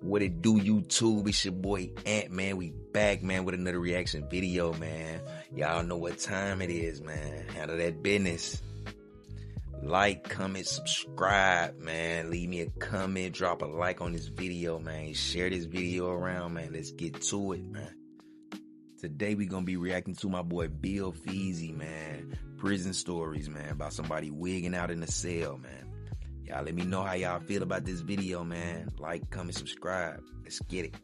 What it do, YouTube? It's your boy Ant, man. We back, man, with another reaction video, man. Y'all know what time it is, man. Handle that business. Like, comment, subscribe, man. Leave me a comment, drop a like on this video, man. Share this video around, man. Let's get to it, man. Today we gonna be reacting to my boy billfeezy, man. Prison stories, man, about somebody wigging out in the cell, man. Y'all let me know how y'all feel about this video, man. Like, comment, subscribe. Let's get it.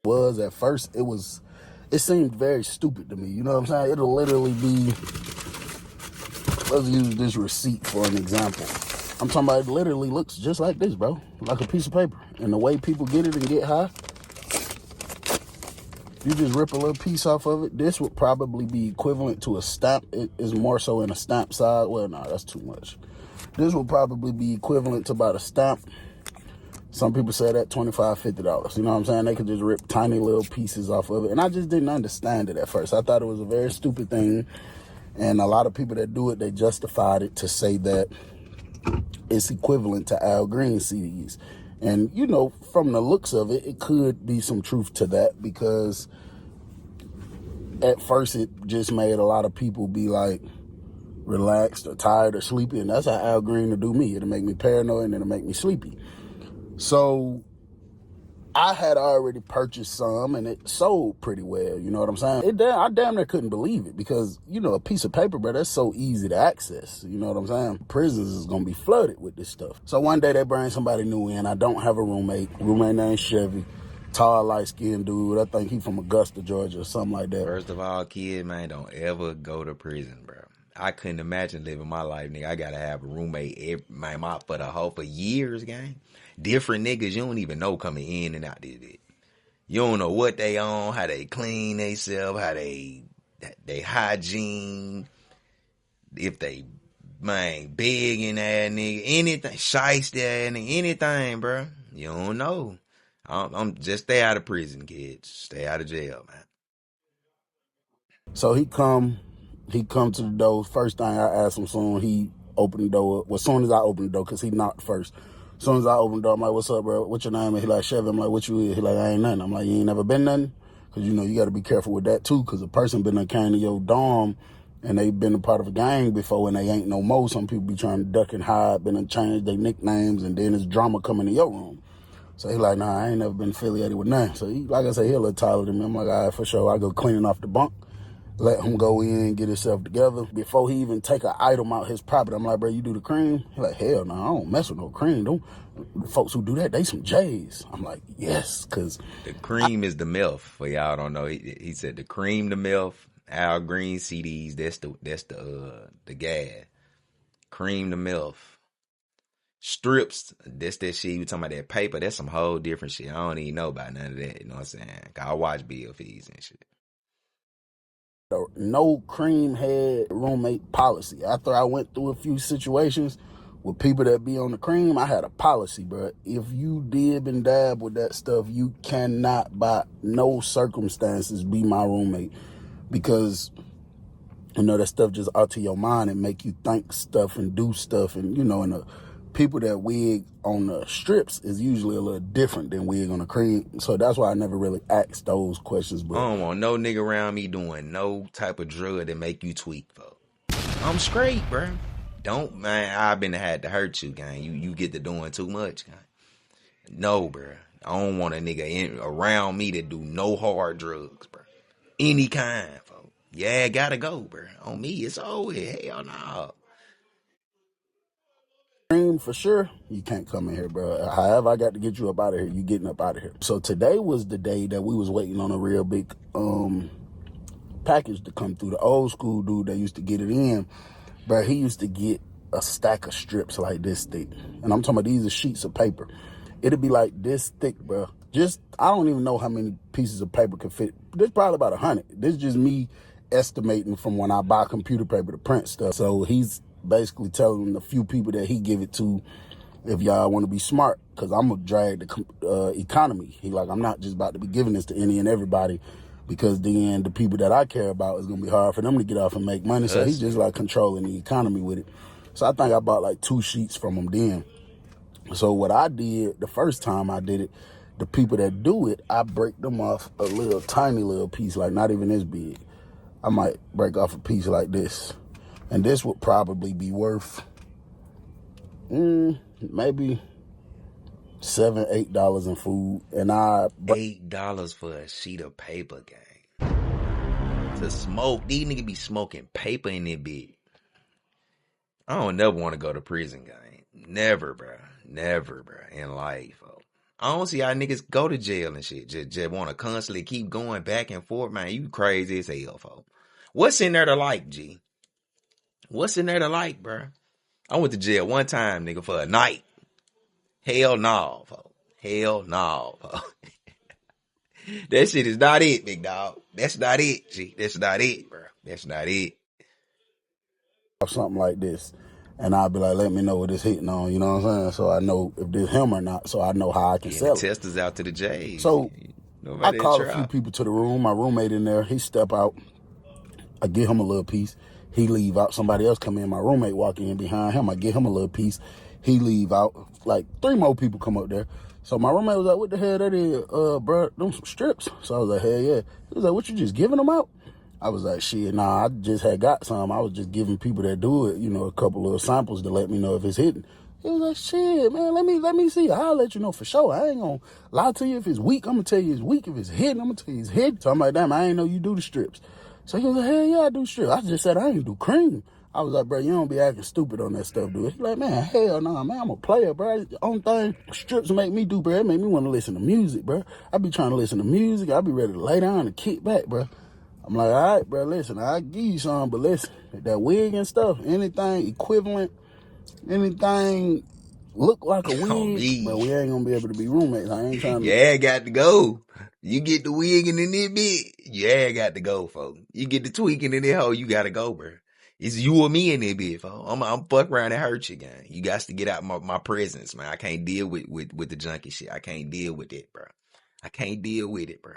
Was at first, it seemed very stupid to me. You know what I'm saying? It'll literally be, let's use this receipt for an example. I'm talking about it literally looks just like this, bro. Like a piece of paper. And the way people get it and get high, you just rip a little piece off of it. This would probably be equivalent to a stamp. It is more so in a stamp side. Well, no, that's too much. This will probably be equivalent to about a stamp. Some people say that $25, $50. You know what I'm saying? They could just rip tiny little pieces off of it. And I just didn't understand it at first. I thought it was a very stupid thing. And a lot of people that do it, they justified it to say that it's equivalent to Al Green CDs. And, you know, from the looks of it, it could be some truth to that, because at first it just made a lot of people be like, relaxed or tired or sleepy, and that's how Al Green will do me. It'll make me paranoid and it'll make me sleepy. So I had already purchased some and it sold pretty well, you know what I'm saying? I damn near couldn't believe it, because, you know, a piece of paper, bro, that's so easy to access, you know what I'm saying? Prisons is gonna be flooded with this stuff. So one day they bring somebody new in. I don't have a roommate named Chevy. Tall, light-skinned dude. I think he from Augusta, Georgia, or something like that. First of all, kid, man, don't ever go to prison, bro. I couldn't imagine living my life, nigga. I gotta have a roommate for years, gang. Different niggas you don't even know coming in and out this bitch. You don't know what they on, how they clean themselves, how they hygiene, if they, man, big in that nigga, anything, shiesty ass nigga, anything, bro. You don't know. I'm just stay out of prison, kids. Stay out of jail, man. So he come to the door. First thing I asked him, soon he opened the door. Well, as soon as I opened the door, because he knocked first. As soon as I opened the door, I'm like, what's up, bro? What's your name? And he like, Chevy. I'm like, what you is? He like, I ain't nothing. I'm like, you ain't never been nothing? Because, you know, you got to be careful with that, too, because a person been came to your dorm and they been a part of a gang before and they ain't no more. Some people be trying to duck and hide, been change their nicknames, and then it's drama coming to your room. So he like, nah, I ain't never been affiliated with nothing. So he, like I said, he a little taller than me. I'm like, all right, for sure. I go cleaning off the bunk. Let him go in and get himself together. Before he even take an item out his property, I'm like, bro, you do the cream? He like, hell no, I don't mess with no cream. Don't. The folks who do that, they some J's. I'm like, yes, because the cream is the MILF. For y'all don't know, he said the cream, the MILF, Al Green CDs. That's the gas. Cream, the MILF. Strips, that's that shit. You talking about that paper? That's some whole different shit. I don't even know about none of that. You know what I'm saying? I watch billfeezy and shit. No cream had roommate policy. After I went through a few situations with people that be on the cream, I had a policy, bro. If you dib and dab with that stuff, you cannot by no circumstances be my roommate, because, you know, that stuff just out to your mind and make you think stuff and do stuff. And, you know, and the people that wig on the strips is usually a little different than wig on the cream. So that's why I never really asked those questions. But I don't want no nigga around me doing no type of drug that make you tweak, folks. I'm straight, bro. Don't, man, I've been had to hurt you, gang. You get to doing too much, gang. No, bro. I don't want a nigga around me to do no hard drugs, bro. Any kind, folks. Yeah, gotta go, bro. On me, it's over. Hell no. For sure, you can't come in here, bro. However I got to get you up out of here, you getting up out of here. So today was the day that we was waiting on a real big package to come through. The old school dude that used to get it in, bro, he used to get a stack of strips like this thick. And I'm talking about, these are sheets of paper. It'd be like this thick, bro. Just, I don't even know how many pieces of paper could fit. There's probably about 100. This is just me estimating from when I buy computer paper to print stuff. So he's basically telling the few people that he give it to, if y'all want to be smart, because I'm gonna drag the economy. He like, I'm not just about to be giving this to any and everybody, because then the people that I care about, is gonna be hard for them to get off and make money. So he's just like controlling the economy with it. So I think I bought like 2 sheets from him then. So what I did the first time I did it, the people that do it, I break them off a little tiny little piece, like not even this big. I might break off a piece like this. And this would probably be worth maybe $7, $8 in food. And I $8 for a sheet of paper, gang. To smoke. These niggas be smoking paper in their bed. I don't never want to go to prison, gang. Never, bro. Never, bro. In life, bro. I don't see how niggas go to jail and shit. Just want to constantly keep going back and forth, man. You crazy as hell, folks. What's in there to like, G? What's in there to like, bro? I went to jail one time, nigga, for a night. Hell no, folks. Hell no, folks. That shit is not it, big dog. That's not it, G. That's not it, bro. That's not it. Something like this, and I'll be like, let me know what it's hitting on, you know what I'm saying? So I know if this him or not, so I know how I can sell The it. testers out to the J's. So Nobody I call a few people to the room. My roommate in there, he step out. I give him a little piece. He leave out. Somebody else come in. My roommate walking in behind him. I give him a little piece. He leave out. Like 3 more people come up there. So my roommate was like, what the hell that is, bro? Them some strips. So I was like, hell yeah. He was like, what, you just giving them out? I was like, shit, nah, I just had got some. I was just giving people that do it, you know, a couple of samples to let me know if it's hitting. He was like, shit, man, let me see. I'll let you know for sure. I ain't gonna lie to you. If it's weak, I'm gonna tell you it's weak. If it's hitting, I'm gonna tell you it's hitting. So I'm like, damn, I ain't know you do the strips. So he was like, hell yeah, I do strips. I just said I ain't do cream. I was like, bro, you don't be acting stupid on that stuff, dude. He's like, man, hell no, man, I'm a player, bro. The only thing strips make me do, bro, it make me want to listen to music, bro. I be trying to listen to music. I be ready to lay down and kick back, bro. I'm like, all right, bro, listen, I'll give you some, but listen, that wig and stuff, anything equivalent, anything look like a wig, but we ain't gonna be able to be roommates. I ain't trying to. Yeah, got to go. You get the wigging in this bit, yeah, got to go, folks. You get the tweaking in that hole, you gotta go, bro. It's you or me in that bit, folks. I'm fuck around and hurt you, gang. You got to get out my presence, man. I can't deal with the junkie shit. I can't deal with it, bro. I can't deal with it, bro.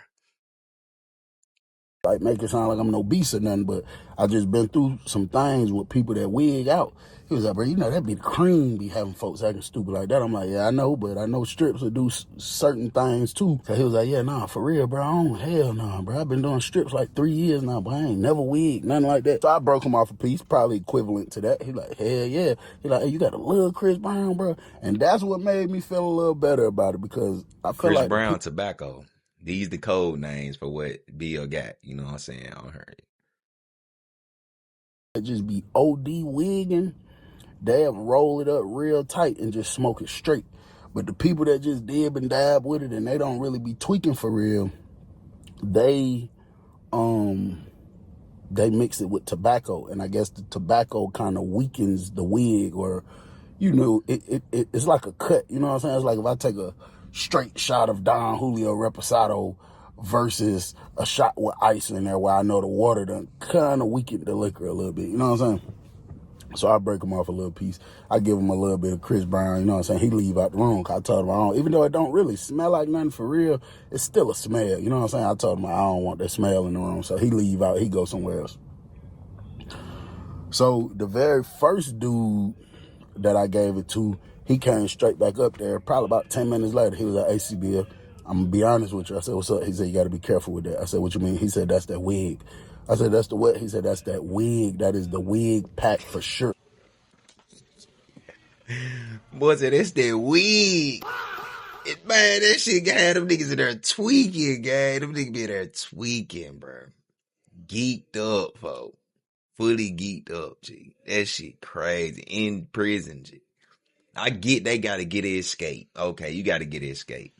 Like make it sound like I'm no beast or nothing, but I just been through some things with people that wig out. He was like, bro, you know, that be the cream be having folks acting stupid like that. I'm like, yeah, I know, but I know strips will do certain things too. So he was like, yeah, nah, for real, bro, I don't, hell nah, bro. I've been doing strips like 3 years now, but I ain't never wig, nothing like that. So I broke him off a piece, probably equivalent to that. He like, hell yeah. He like, hey, you got a little Chris Brown, bro. And that's what made me feel a little better about it, because I feel Chris like Brown tobacco. These the code names for what Bill got. You know what I'm saying? On her. It just be OD wigging. They'll roll it up real tight and just smoke it straight. But the people that just dib and dab with it and they don't really be tweaking for real, they mix it with tobacco, and I guess the tobacco kind of weakens the wig, or you know, it's like a cut. You know what I'm saying? It's like if I take a straight shot of Don Julio Reposado versus a shot with ice in there, where I know the water done kind of weakened the liquor a little bit. You know what I'm saying? So I break him off a little piece. I give him a little bit of Chris Brown, you know what I'm saying? He leave out the room, cause I told him I don't, even though it don't really smell like nothing for real, it's still a smell, you know what I'm saying? I told him I don't want that smell in the room. So he leave out, he go somewhere else. So the very first dude that I gave it to, he came straight back up there. Probably about 10 minutes later, he was at ACBL. I'm gonna be honest with you. I said, what's up? He said, you gotta be careful with that. I said, what you mean? He said, that's that wig. I said, that's the what? He said, that's that wig. That is the wig pack for sure. Boy said, that's that wig. Man, that shit got them niggas in there tweaking, gang. Them niggas be there tweaking, bro. Geeked up, folks. Fully geeked up, G. That shit crazy. In prison, G. I get they gotta get an escape. Okay, you gotta get an escape.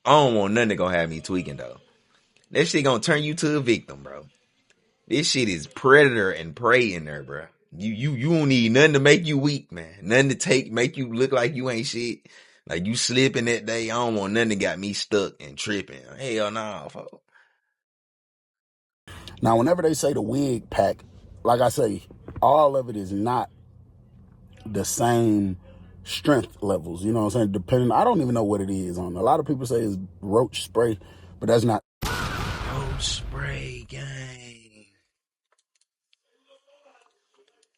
I don't want nothing to gonna have me tweaking, though. That shit gonna turn you to a victim, bro. This shit is predator and prey in there, bro. You don't need nothing to make you weak, man. Nothing to make you look like you ain't shit. Like you slipping that day. I don't want nothing that got me stuck and tripping. Hell no, folks. Now, whenever they say the wig pack, like I say, all of it is not the same strength levels. You know what I'm saying? Depending, I don't even know what it is on. A lot of people say it's roach spray, but that's not. Roach spray, gang.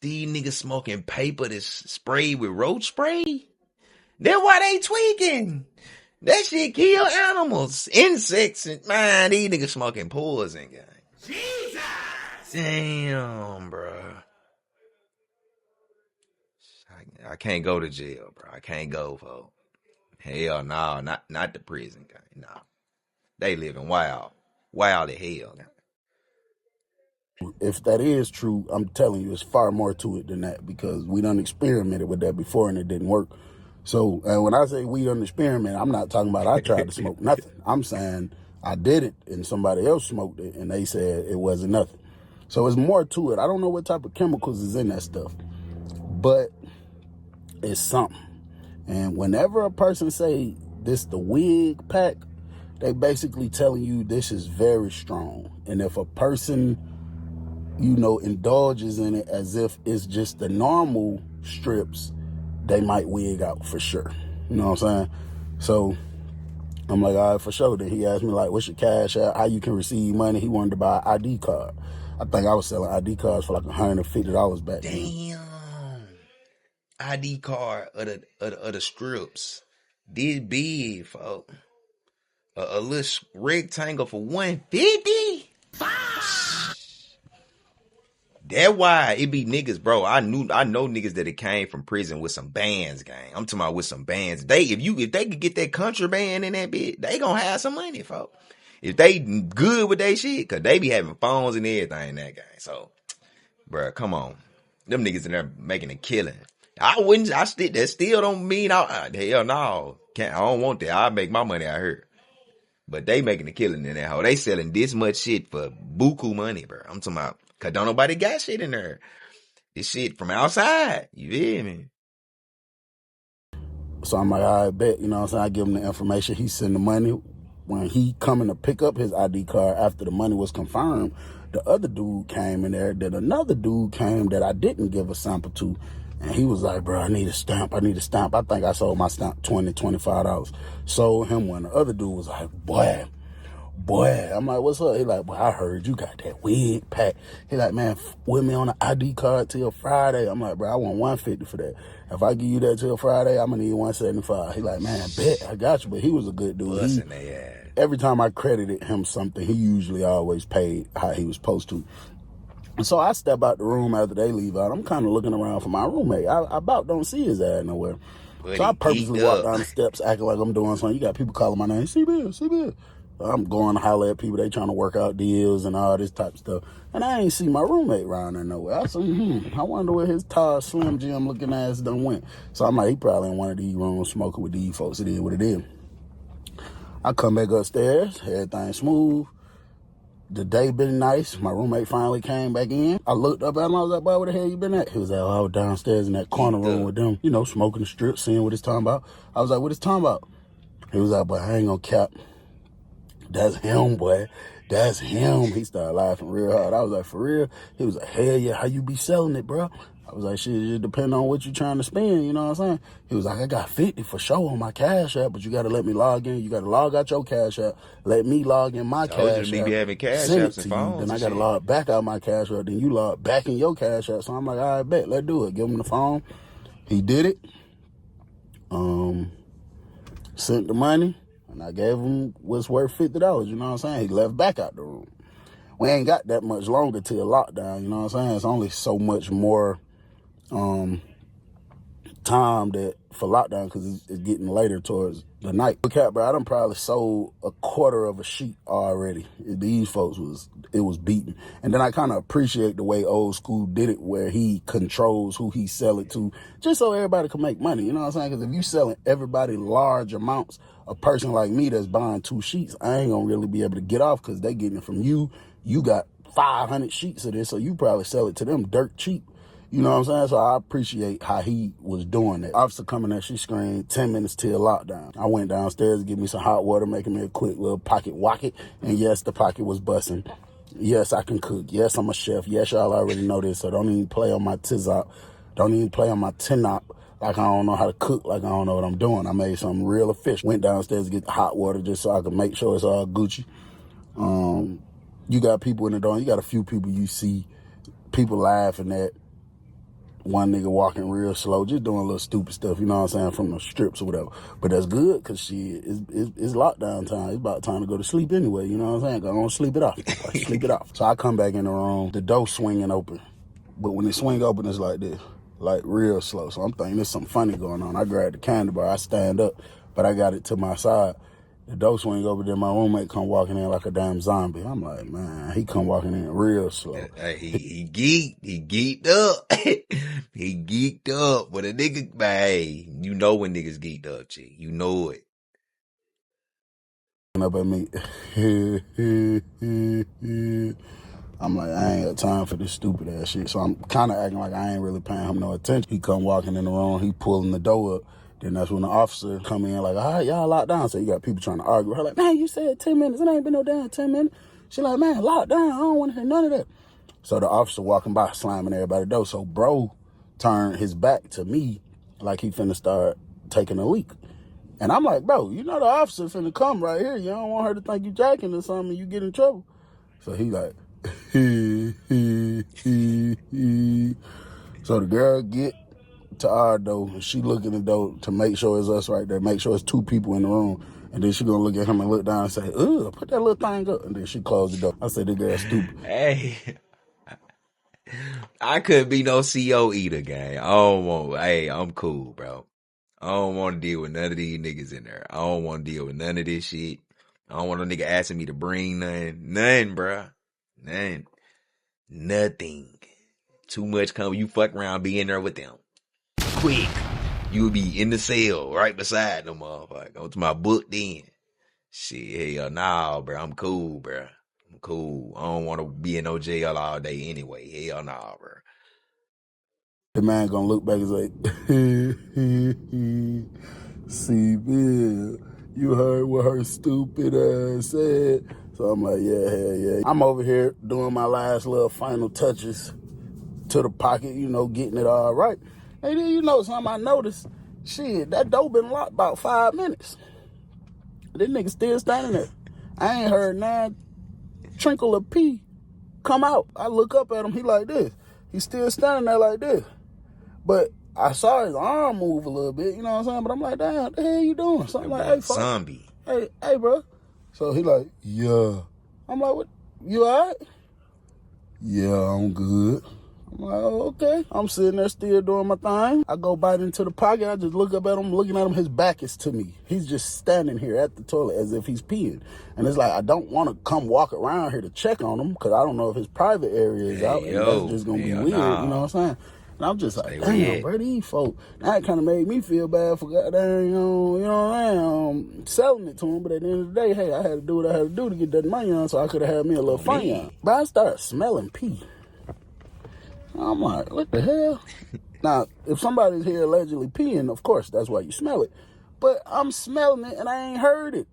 These niggas smoking paper that's sprayed with roach spray? That's why they tweaking. That shit kill animals, insects, and man, these niggas smoking poison, guy. Jesus! Damn, bro. I can't go to jail, bro. I can't go, folks. Hell no, not the prison, guy. No. They living wild. Wild as hell, guy. If that is true, I'm telling you, it's far more to it than that because we done experimented with that before and it didn't work. So, and when I say we done experiment, I'm not talking about I tried to smoke nothing. I'm saying I did it and somebody else smoked it and they said it wasn't nothing. So it's more to it. I don't know what type of chemicals is in that stuff, but it's something. And whenever a person say this the wig pack, they basically telling you this is very strong. And if a person, you know, indulges in it as if it's just the normal strips, they might wig out for sure. You know what I'm saying? So I'm like, all right, for sure. Then he asked me, like, what's your cash out? How you can receive money? He wanted to buy an ID card. I think I was selling ID cards for like $150 back then. Damn. ID card of the strips. This big, folks. A little rectangle for $150. That why it be niggas, bro. I know niggas that it came from prison with some bands, gang. I'm talking about with some bands. If they could get that contraband in that bit, they gonna have some money, folks. If they good with that shit, cause they be having phones and everything in that gang. So, bro, come on, them niggas in there making a killing. That still don't mean hell no. I don't want that. I make my money out here. But they making a killing in that hole. They selling this much shit for buku money, bro. I'm talking about, cause don't nobody got shit in there. This shit from outside. You feel me? So I'm like, I bet, you know what I'm saying? I give him the information. He send the money. When he coming to pick up his ID card after the money was confirmed, the other dude came in there. Then another dude came that I didn't give a sample to. And he was like, bro, I need a stamp. I think I sold my stamp $20, $25. Sold him one. The other dude was like, boy. I'm like, what's up? He like, boy, I heard you got that wig pack. He like, man, with me on the ID card till Friday. I'm like, bro, I want $150 for that. If I give you that till Friday, I'm gonna need $175. He like, man, bet, I got you. But he was a good dude. Every time I credited him something, he usually always paid how he was supposed to. So I step out the room after they leave out. I'm kind of looking around for my roommate. I about don't see his ass nowhere. So I purposely walk down the steps acting like I'm doing something. You got people calling my name, C-Bill. I'm going to holler at people. They trying to work out deals and all this type of stuff. And I ain't see my roommate around there nowhere. I said, I wonder where his tall, Slim Jim looking ass done went. So I'm like, he probably in one of these rooms smoking with these folks. It is what it is. I come back upstairs. Everything smooth. The day been nice. My roommate finally came back in. I looked up at him. I was like, boy, where the hell you been at? He was like, oh, I was downstairs in that corner room with them, you know, smoking the strip, seeing what it's talking about. I was like, what it's talking about? He was like, but I ain't gonna cap. That's him, boy. That's him. He started laughing real hard. I was like, for real? He was like, hell yeah, how you be selling it, bro? I was like, shit, it just depend on what you trying to spend, you know what I'm saying? He was like, I got 50 for sure on my Cash App, but you got to let me log in. You got to log out your Cash App. Let me log in my Cash App. Having Cash send it Apps to and you. Then I got shit. to log back out my Cash App. Then you log back in your Cash App. So I'm like, all right, bet, let's do it. Give him the phone. He did it. Sent the money. And I gave him what's worth $50, you know what I'm saying? He left back out the room. We ain't got that much longer till lockdown, you know what I'm saying? It's only so much more time that for lockdown because it's getting later towards the night. Look at, bro, I done probably sold a quarter of a sheet already. These folks it was beaten. And then I kind of appreciate the way old school did it where he controls who he sell it to just so everybody can make money, you know what I'm saying? Because if you selling everybody large amounts, a person like me that's buying 2 sheets, I ain't gonna really be able to get off because they getting it from you. You got 500 sheets of this, so you probably sell it to them dirt cheap. You know what I'm saying? So I appreciate how he was doing that. Officer coming at, she screamed 10 minutes till lockdown. I went downstairs to get me some hot water, making me a quick little pocket wocket. And yes, the pocket was busting. Yes, I can cook. Yes, I'm a chef. Yes, y'all already know this. So don't even play on my tizop. Don't even play on my tinop like I don't know how to cook, like I don't know what I'm doing. I made something real efficient. Went downstairs to get the hot water just so I could make sure it's all Gucci. You got people in the door. You got a few people you see people laughing at one nigga walking real slow, just doing a little stupid stuff, you know what I'm saying, from the strips or whatever. But that's good, because it's lockdown time. It's about time to go to sleep anyway, you know what I'm saying? Go on, sleep it off. Like, sleep it off. So I come back in the room, the door swinging open. But when it swing open, it's like this, like real slow. So I'm thinking there's something funny going on. I grab the candy bar, I stand up, but I got it to my side. The door swing over there, my roommate come walking in like a damn zombie. I'm like, man, he come walking in real slow. He geeked up. He geeked up. But a nigga, hey, you know when niggas geeked up, G. You know it. Up at me. I'm like, I ain't got time for this stupid ass shit. So I'm kind of acting like I ain't really paying him no attention. He come walking in the room, he pulling the door up. Then that's when the officer come in like, all right, y'all locked down. So you got people trying to argue. Her like, man, you said 10 minutes. It ain't been no damn 10 minutes. She like, man, locked down. I don't want to hear none of that. So the officer walking by, slamming everybody's door. So bro turned his back to me like he finna start taking a leak. And I'm like, bro, you know the officer finna come right here. You don't want her to think you jacking or something and you get in trouble. So he like, So the girl get to our door, and she look in the door to make sure it's us right there, make sure it's two people in the room, and then she gonna look at him and look down and say, ugh, put that little thing up, and then she closed the door. I said, this girl's stupid. Hey, I couldn't be no CO either, gang. I'm cool, bro. I don't want to deal with none of these niggas in there. I don't want to deal with none of this shit. I don't want no nigga asking me to bring nothing, bro. Nothing. Too much come, you fuck around, be in there with them. Quick. You would be in the cell right beside them motherfucker. Go to my book then. Shit, hell nah, bro. I'm cool, bro. I'm cool. I don't want to be in no jail all day anyway. Hell nah, bro. The man gonna look back and say, see, Bill, you heard what her stupid ass said. So I'm like, yeah, hell yeah. I'm over here doing my last little final touches to the pocket, you know, getting it all right. And then you know something I noticed? Shit, that door been locked about 5 minutes. This nigga still standing there. I ain't heard none trinkle of pee come out. I look up at him, he like this. He's still standing there like this. But I saw his arm move a little bit, you know what I'm saying? But I'm like, damn, what the hell you doing? So I'm like, hey, fuck. Zombie. Hey, bro. So he like, yeah. I'm like, what? You all right? Yeah, I'm good. I'm like, oh, okay. I'm sitting there still doing my thing. I go bite into the pocket. I just look up at him, looking at him. His back is to me. He's just standing here at the toilet as if he's peeing. And it's like, I don't want to come walk around here to check on him because I don't know if his private area is out. And that's just going to be weird, you know what I'm saying? And I'm just like, damn, bro, these folk. That kind of made me feel bad for goddamn, you know what I'm saying, selling it to him. But at the end of the day, hey, I had to do what I had to do to get that money on, so I could have had me a little fun on. But I started smelling pee. I'm like, what the hell? Now, if somebody's here allegedly peeing, of course, that's why you smell it. But I'm smelling it, and I ain't heard it.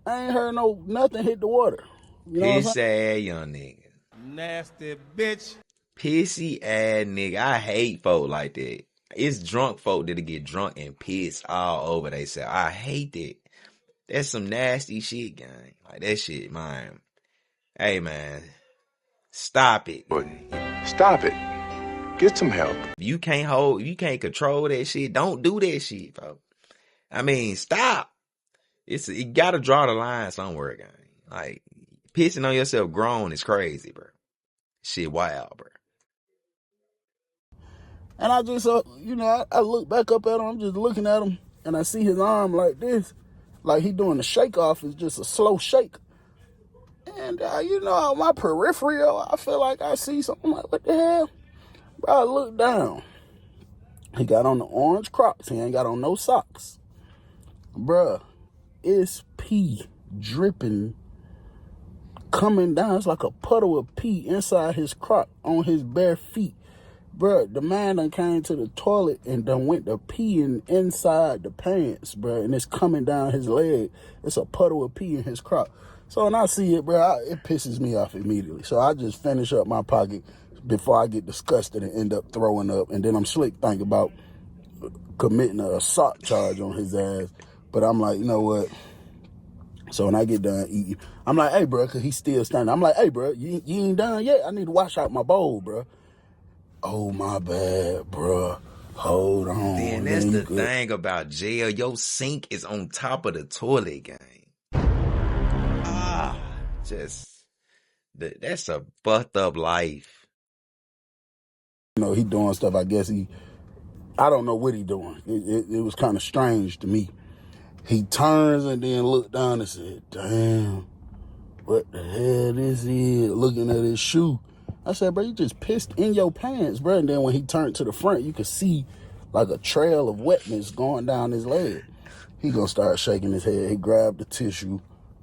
I ain't heard nothing hit the water. You know Piss ass young nigga. Nasty bitch. Pissy ass nigga. I hate folk like that. It's drunk folk that'll get drunk and piss all over themselves. I hate that. That's some nasty shit, gang. Like, that shit, man. Hey, man. Stop it. Stop it. Get some help. If you can't control that shit, don't do that shit, bro. I mean, stop. You gotta draw the line somewhere, gang. Like, pissing on yourself grown is crazy, bro. Shit wild, bro. And I just, you know, I look back up at him. I'm just looking at him, and I see his arm like this. Like he doing the shake off. It's just a slow shake. And, you know, my peripheral, I feel like I see something. I'm like, what the hell? Bro, I look down. He got on the orange Crocs. He ain't got on no socks. Bruh, it's pee dripping, coming down. It's like a puddle of pee inside his Croc on his bare feet. Bruh, the man done came to the toilet and done went to peeing inside the pants, bruh, and it's coming down his leg. It's a puddle of pee in his Croc. So when I see it, bruh, it pisses me off immediately. So I just finish up my pocket before I get disgusted and end up throwing up. And then I'm slick thinking about committing an assault charge on his ass. But I'm like, you know what? So when I get done eating, I'm like, hey, bro, because he's still standing. I'm like, hey, bro, you ain't done yet? I need to wash out my bowl, bro. oh, my bad, bruh. Hold on. Then that's the thing about jail. Your sink is on top of the toilet, gang. That's a fucked up life. You know, he doing stuff, I guess I don't know what he doing. It was kind of strange to me. He turns and then looked down and said, damn, what the hell this is? Looking at his shoe. I said, bro, you just pissed in your pants, bro. And then when he turned to the front, you could see like a trail of wetness going down his leg. He gonna start shaking his head. He grabbed the tissue,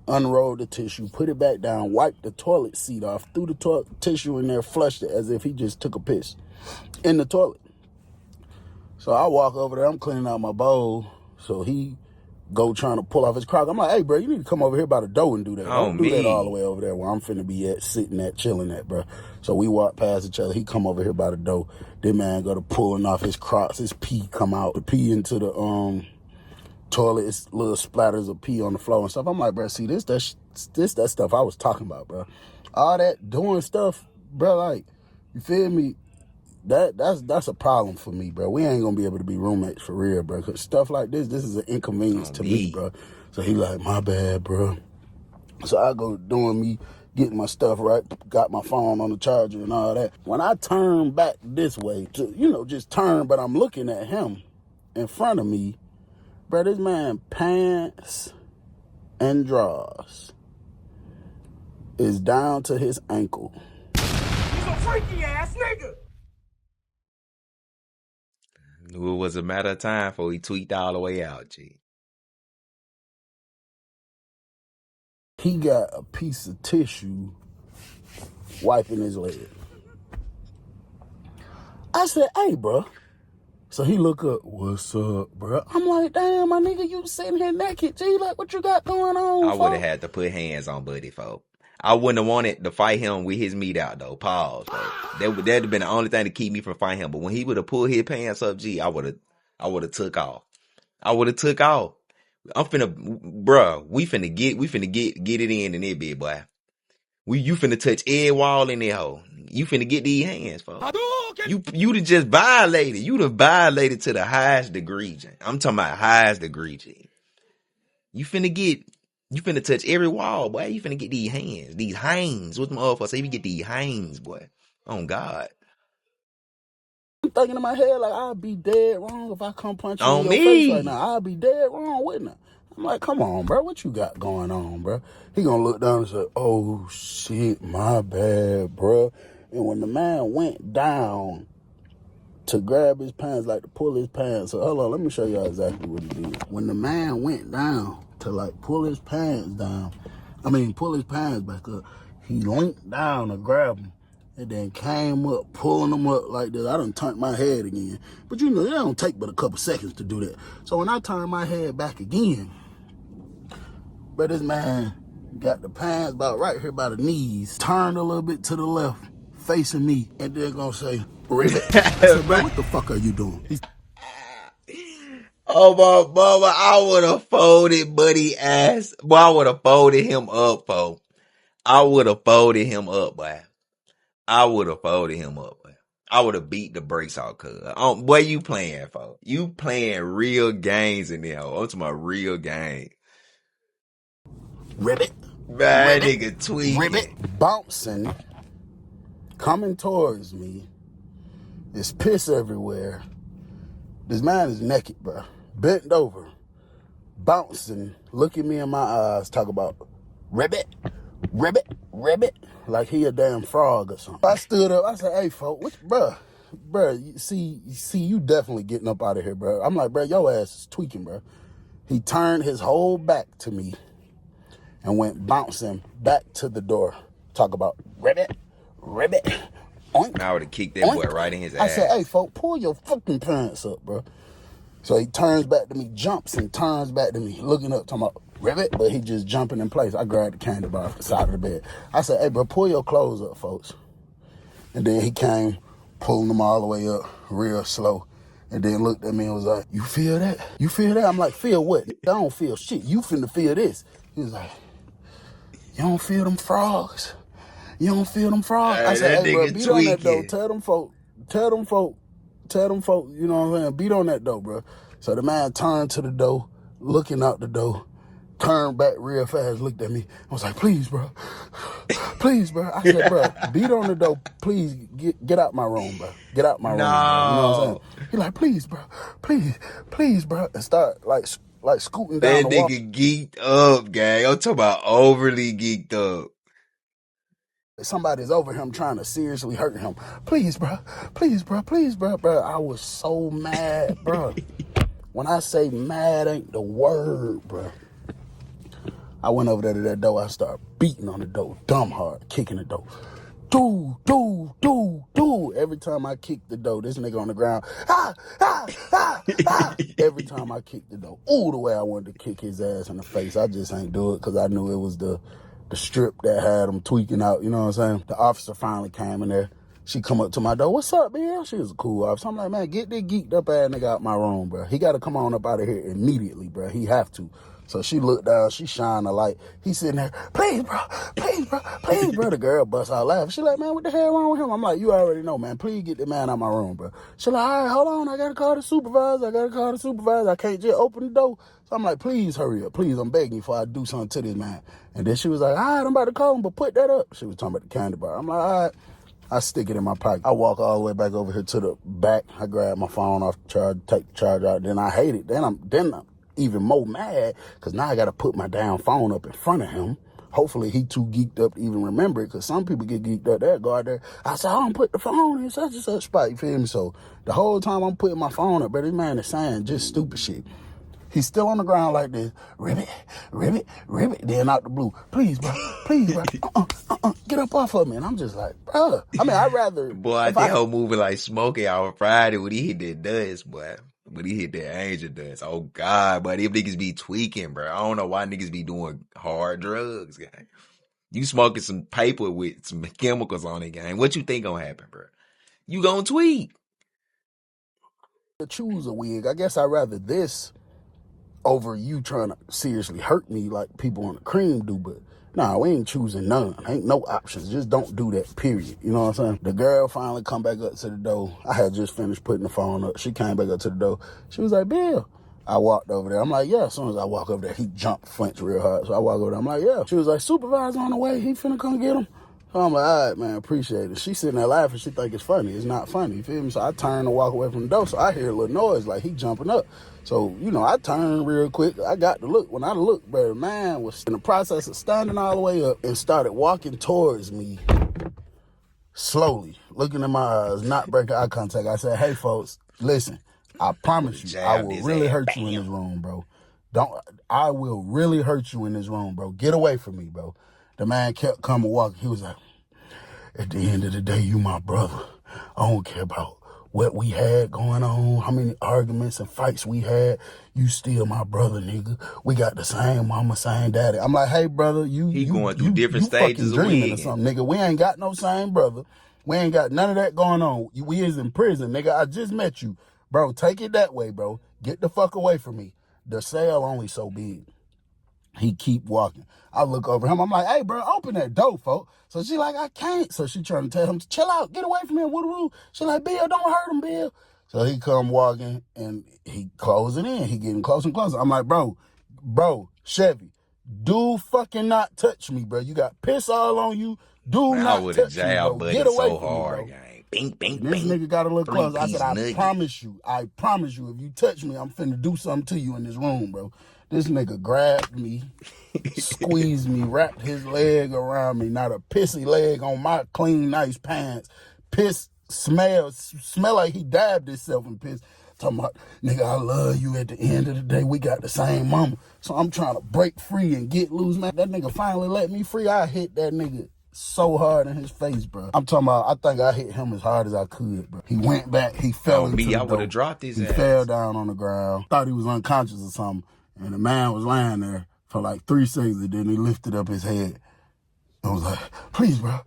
unrolled the tissue, put it back down, wiped the toilet seat off, threw the tissue in there, flushed it as if he just took a piss in the toilet. So I walk over there, I'm cleaning out my bowl. So he go trying to pull off his crock. I'm like, hey, bro, you need to come over here by the door and do that. Don't do that all the way over there where I'm finna be at, sitting at, chilling at, bro. So we walk past each other. He come over here by the door. This man go to pulling off his crocs. His pee come out. The pee into the toilet. It's little splatters of pee on the floor and stuff. I'm like, bro, see, this that stuff I was talking about, bro. All that doing stuff, bro, like, you feel me? That's a problem for me, bro. We ain't gonna be able to be roommates for real, bro. Cause stuff like this is an inconvenience to me, bro. So he like, my bad, bro. So I go doing me, getting my stuff right, got my phone on the charger and all that. When I turn back this way to, just turn, but I'm looking at him in front of me, bro, this man pants and drawers is down to his ankle. He's a freaky ass nigga. Knew it was a matter of time before he tweaked all the way out, G. He got a piece of tissue wiping his leg. I said, hey, bro. So he look up, what's up, bro? I'm like, damn, my nigga, you sitting here naked, G. Like, what you got going on, I would have had to put hands on Buddy, folks. I wouldn't have wanted to fight him with his meat out, though. Pause, though. That'd have been the only thing to keep me from fighting him. But when he would have pulled his pants up, G, I would have took off. I'm finna, bruh, we finna get it in there, big boy. You finna touch every wall in there, hoe. You finna get these hands, folks. You done just violated. You done violated to the highest degree, G. I'm talking about highest degree, G. You finna touch every wall, boy. You finna get these hands. These hands. What's my motherfucker say? You get these hands, boy. Oh, God. I'm thinking in my head, like, I'll be dead wrong if I come punch you On in your me. face right now. I'll be dead wrong, wouldn't I? I'm like, come on, bro. What you got going on, bro? He gonna look down and say, oh, shit, my bad, bro. And when the man went down to grab his pants, like to pull his pants, so hold on, let me show y'all exactly what he did. When the man went down to, like, pull his pants back up, he leaned down to grab him. And then came up, pulling them up like this. I done turned my head again. But it don't take but a couple seconds to do that. So when I turned my head back again, but this man got the pants about right here by the knees, turned a little bit to the left, facing me, and then gonna say, ribbit. I said, bro, what the fuck are you doing? Oh, my mama, I would have folded Buddy ass. Boy, I would have folded him up, folks. I would have folded him up, boy. I would have folded him up. I would have beat the brakes off, cuz. Boy, you playing, folks. You playing real games in there. I'm talking about real game. Ribbit. Man, nigga tweaking. Ribbit. Bouncing. Coming towards me. There's piss everywhere. This man is naked, bro. Bent over. Bouncing. Looking me in my eyes. Talk about ribbit. Ribbit. Ribbit. Like he a damn frog or something. I stood up. I said, hey, folks, bruh, you see, you definitely getting up out of here, bro. I'm like, bro, your ass is tweaking, bro. He turned his whole back to me and went bouncing back to the door. Talk about ribbit, oink. I would have kicked that boy right in his ass. I said, hey, folks, pull your fucking pants up, bro. So he turns back to me, jumps and turns back to me, looking up, talking about ribbit, but he just jumping in place. I grabbed the candy bar off the side of the bed. I said, hey, bro, pull your clothes up, folks. And then he came, pulling them all the way up real slow, and then looked at me and was like, you feel that? You feel that? I'm like, feel what? I don't feel shit. You finna feel this. He was like, you don't feel them frogs? You don't feel them frogs? I said, hey, bro, beat on that door. Tell them folk tell them folk, you know what I'm saying, beat on that door, bro. So the man turned to the door, looking out the door, turned back real fast, looked at me, I was like, please, bro. Please, bro. I said, bro, beat on the door, please get out my room, bro. Get out my room, bro. You know what I'm saying? He like, please, bro. Please, bro. And start like scooting down That the wall. nigga geeked up, gang. I'm talking about overly geeked up. Somebody's over him trying to seriously hurt him. Please, bro. Please, bro. Please, bro. Bro, I was so mad, bro. When I say mad ain't the word, bro. I went over there to that door. I started beating on the door, dumb hard, kicking the door. Do. Every time I kick the door, this nigga on the ground. Every time I kick the door. Ooh, the way I wanted to kick his ass in the face. I just ain't do it because I knew it was the strip that had him tweaking out. You know what I'm saying? The officer finally came in there. She come up to my door. What's up, Bill? She was a cool officer. I'm like, man, get this geeked up ass nigga out my room, bro. He got to come on up out of here immediately, bro. He have to. So she looked down, she shined a light. He sitting there, please, bro. The girl busts out laughing. She like, man, what the hell wrong with him? I'm like, you already know, man. Please get the man out of my room, bro. She like, all right, hold on. I got to call the supervisor. I can't just open the door. So I'm like, please hurry up. Please, I'm begging you before I do something to this man. And then she was like, all right, I'm about to call him, but put that up. She was talking about the candy bar. I'm like, all right. I stick it in my pocket. I walk all the way back over here to the back. I grab my phone off the charge, take the charge out. Then I hate it. Then I'm even more mad because now I got to put my damn phone up in front of him. Hopefully he too geeked up to even remember it because some people get geeked up. They'll go out there. I said, I don't put the phone in such and such spot. You feel me? So the whole time I'm putting my phone up, but this man is saying just stupid shit. He's still on the ground like this. Ribbit. Then out the blue. Please, bro. Get up off of me. And I'm just like, bro. I mean, I'd rather. Boy, that whole movie like Smokey on Friday when he hit that dust, boy. When he hit that angel dust. Oh, God, but them niggas be tweaking, bro. I don't know why niggas be doing hard drugs, gang. You smoking some paper with some chemicals on it, gang. What you think gonna happen, bro? You gonna tweak. To choose a wig. I guess I'd rather this over you trying to seriously hurt me like people on the cream do, but nah, we ain't choosing none. Ain't no options. Just don't do that, period. You know what I'm saying? The girl finally come back up to the door. I had just finished putting the phone up. She came back up to the door. She was like, Bill. I walked over there. I'm like, yeah. As soon as I walk over there, he jumped, flinched real hard. So I walk over there. I'm like, yeah. She was like, supervisor on the way. He finna come get him. So I'm like, all right, man, appreciate it. She sitting there laughing. She think it's funny. It's not funny. You feel me? So I turn and walk away from the door. So I hear a little noise like he jumping up. So, you know, I turned real quick. I got to look. When I looked, bro, the man was in the process of standing all the way up and started walking towards me slowly, looking in my eyes, not breaking eye contact. I said, hey, folks, listen, I promise you, I will really hurt you in this room, bro. I will really hurt you in this room, bro. Get away from me, bro. The man kept coming walking. He was like, at the end of the day, you my brother. I don't care about what we had going on, how many arguments and fights we had. You still my brother, nigga. We got the same mama, same daddy. I'm like, hey, brother, you going through different stages fucking of dreaming or something, nigga. We ain't got no same brother. We ain't got none of that going on. We is in prison, nigga. I just met you. Bro, take it that way, bro. Get the fuck away from me. The cell only so big. He keep walking. I look over him. I'm like, hey, bro, open that door, folks. So she like, I can't. So she trying to tell him, chill out, get away from him, woo-doo-woo. She like, Bill, don't hurt him, Bill. So he come walking, and he closing in. He getting closer and closer. I'm like, bro, Chevy, do fucking not touch me, bro. You got piss all on you. Do Man, not touch me, bro. Get away so from hard, me, bro. Bing, This nigga got a little closer. I said, nugget. I promise you, if you touch me, I'm finna do something to you in this room, bro. This nigga grabbed me, squeezed me, wrapped his leg around me, not a pissy leg on my clean, nice pants. Piss smell like he dabbed himself in piss. Talking about, nigga, I love you. At the end of the day, we got the same mama. So I'm trying to break free and get loose, man. That nigga finally let me free. I hit that nigga so hard in his face, bro. I'm talking about, I think I hit him as hard as I could, bro. He went back, he fell into the door. I would have dropped his ass. He fell down on the ground. Thought he was unconscious or something. And the man was lying there for like 3 seconds, and then he lifted up his head and was like, please, bro.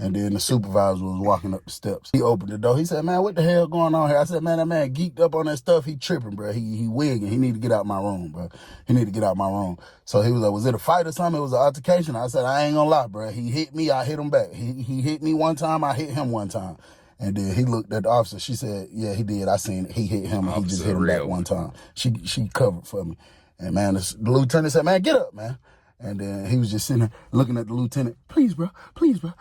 And then the supervisor was walking up the steps. He opened the door. He said, man, what the hell going on here? I said, man, that man geeked up on that stuff. He tripping, bro. He wigging. He need to get out my room, bro. He need to get out my room. So he was like, was it a fight or something? It was an altercation. I said, I ain't gonna lie, bro. He hit me. I hit him back. He hit me one time. I hit him one time. And then he looked at the officer. She said, yeah, he did. I seen it. He hit him. And he just hit him back one time. She covered for me. And man, the lieutenant said, man, get up, man. And then he was just sitting there looking at the lieutenant. Please, bro. Please, bro.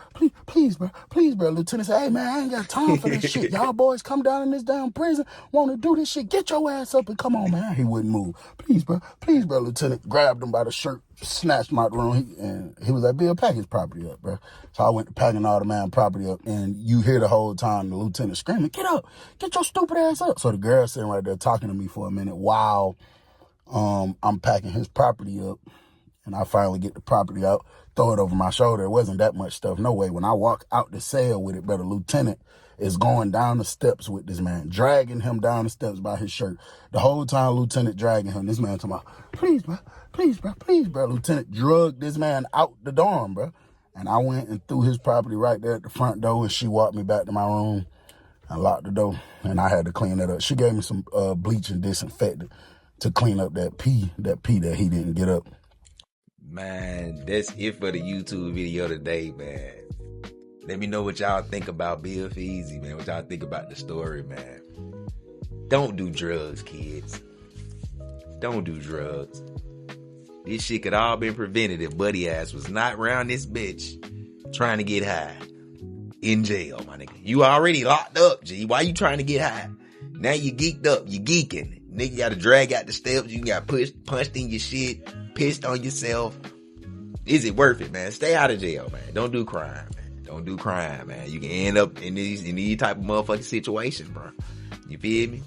Please, bro. Please, bro. Lieutenant said, hey, man, I ain't got time for this shit. Y'all boys come down in this damn prison, want to do this shit. Get your ass up and come on, man. He wouldn't move. Please, bro. Please, bro. Lieutenant grabbed him by the shirt, snatched him out the room. And he was like, Bill, pack his property up, bro. So I went to packing all the man property up. And you hear the whole time the lieutenant screaming, get up. Get your stupid ass up. So the girl sitting right there talking to me for a minute while I'm packing his property up. And I finally get the property out, throw it over my shoulder. It wasn't that much stuff. No way. When I walk out the cell with it, bro, the lieutenant is going down the steps with this man, dragging him down the steps by his shirt. The whole time, lieutenant dragging him. This man talking about, please, bro, please, bro, please, bro. Lieutenant drugged this man out the dorm, bro. And I went and threw his property right there at the front door, and she walked me back to my room and locked the door. And I had to clean that up. She gave me some bleach and disinfectant to clean up that pee that he didn't get up. Man, that's it for the YouTube video today, man. Let me know what y'all think about billfeezy, man. What y'all think about the story, man. Don't do drugs, kids. Don't do drugs. This shit could all been prevented if Buddy ass was not around this bitch trying to get high. In jail, my nigga. You already locked up, G. Why you trying to get high? Now you geeked up. You geeking. Nigga got to drag out the steps. You got punched in your shit. Pissed on yourself. Is it worth it, man? Stay out of jail, man. Don't do crime, man. Don't do crime, man. You can end up in these type of motherfucking situations, bro. You feel me?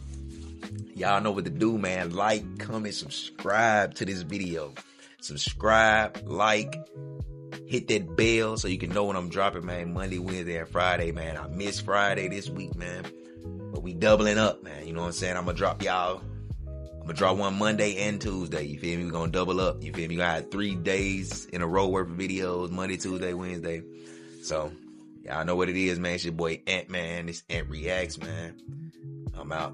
Y'all know what to do, man. Like, comment, subscribe to this video. Subscribe, like, hit that bell so you can know when I'm dropping, man. Monday, Wednesday, and Friday, man. I missed Friday this week, man. But we doubling up, man. You know what I'm saying? I'm gonna drop one Monday and Tuesday. You feel me? We're gonna double up. You feel me? We got 3 days in a row worth of videos. Monday, Tuesday, Wednesday. So, y'all know what it is, man. It's your boy Ant, man. It's Ant Reacts, man. I'm out.